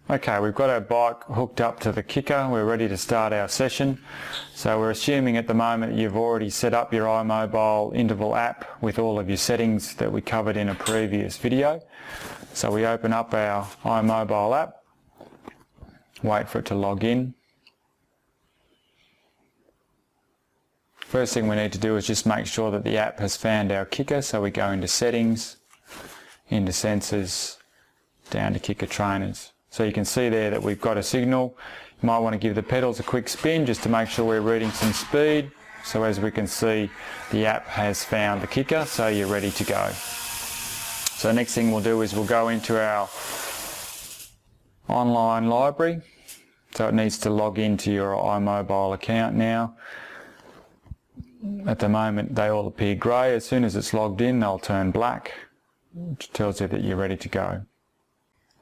Okay, we've got our bike hooked up to the kicker. We're ready to start our session. So we're assuming at the moment you've already set up your iMobileInterval app with all of your settings that we covered in a previous video. So we open up our iMobile app, wait for it to log in. First thing we need to do is just make sure that the app has found our kicker. So we go into settings, into sensors, down to kicker trainers. So you can see there that we've got a signal. You might want to give the pedals a quick spin just to make sure we're reading some speed. So as we can see, the app has found the kicker, so you're ready to go. So the next thing we'll do is we'll go into our online library. So it needs to log into your iMobile account now. At the moment they all appear grey. As soon as it's logged in they'll turn black, which tells you that you're ready to go.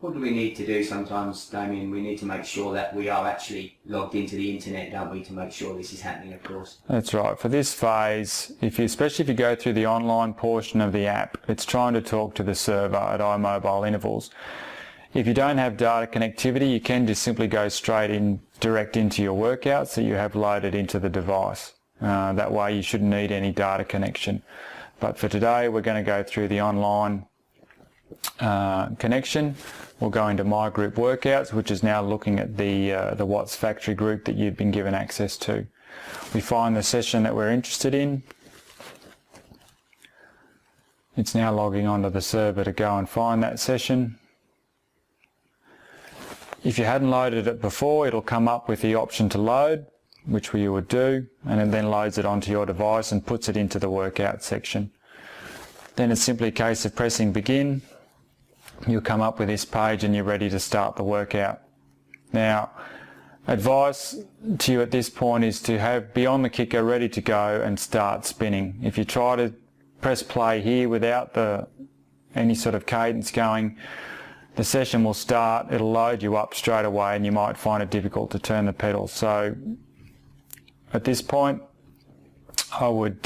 What do we need to do sometimes, Damien? We need to make sure that we are actually logged into the internet, don't we, to make sure this is happening, of course. That's right. For this phase, especially if you go through the online portion of the app, it's trying to talk to the server at iMobileIntervals. If you don't have data connectivity, you can just simply go direct into your workouts that you have loaded into the device. That way you shouldn't need any data connection. But for today, we're going to go through the online connection. We'll go into My Group Workouts, which is now looking at the Watts factory group that you've been given access to. We find the session that we're interested in. It's now logging onto the server to go and find that session. If you hadn't loaded it before, it'll come up with the option to load, which you would do, and it then loads it onto your device and puts it into the workout section. Then it's simply a case of pressing begin. You'll come up with this page and you're ready to start the workout. Now, advice to you at this point is to be on the kicker ready to go and start spinning. If you try to press play here without any sort of cadence going, the session will start, it'll load you up straight away and you might find it difficult to turn the pedals. So at this point I would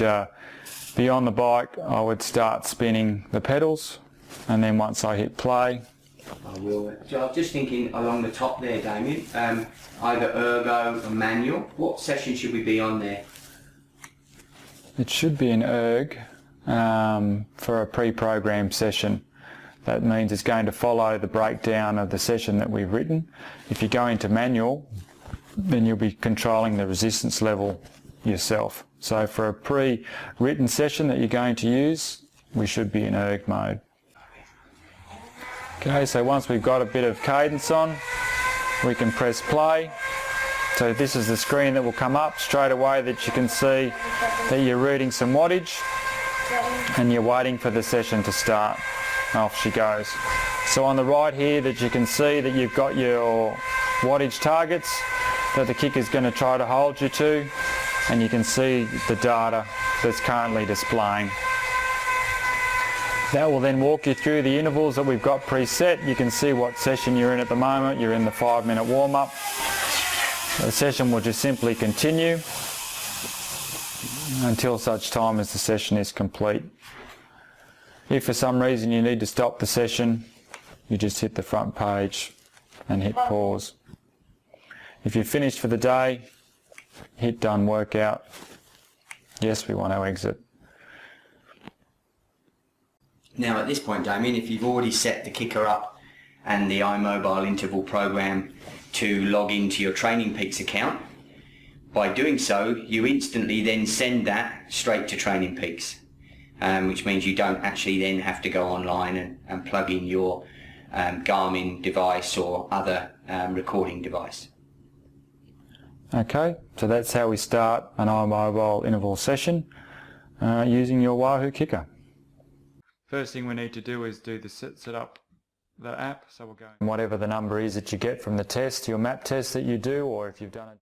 be on the bike, I would start spinning the pedals, and then once I hit play. I will. So I was just thinking along the top there, Damien, either ergo or manual. What session should we be on there? It should be an erg for a pre-programmed session. That means it's going to follow the breakdown of the session that we've written. If you go into manual, then you'll be controlling the resistance level yourself. So for a pre-written session that you're going to use, we should be in erg mode. Okay, so once we've got a bit of cadence on, we can press play. So this is the screen that will come up straight away, that you can see that you're reading some wattage and you're waiting for the session to start. Off she goes. So on the right here that you can see that you've got your wattage targets that the kick is going to try to hold you to, and you can see the data that's currently displaying. That will then walk you through the intervals that we've got preset. You can see what session you're in at the moment. You're in the 5-minute warm-up. The session will just simply continue until such time as the session is complete. If for some reason you need to stop the session, you just hit the front page and hit pause. If you're finished for the day, hit done workout. Yes, we want to exit. Now at this point, Damien, if you've already set the kicker up and the iMobileInterval program to log into your Training Peaks account, by doing so you instantly then send that straight to Training Peaks, which means you don't actually then have to go online and plug in your Garmin device or other recording device. Okay, so that's how we start an iMobileInterval session using your Wahoo kicker. First thing we need to do is set up the app. So we'll go whatever the number is that you get from the test, your map test that you do, or if you've done it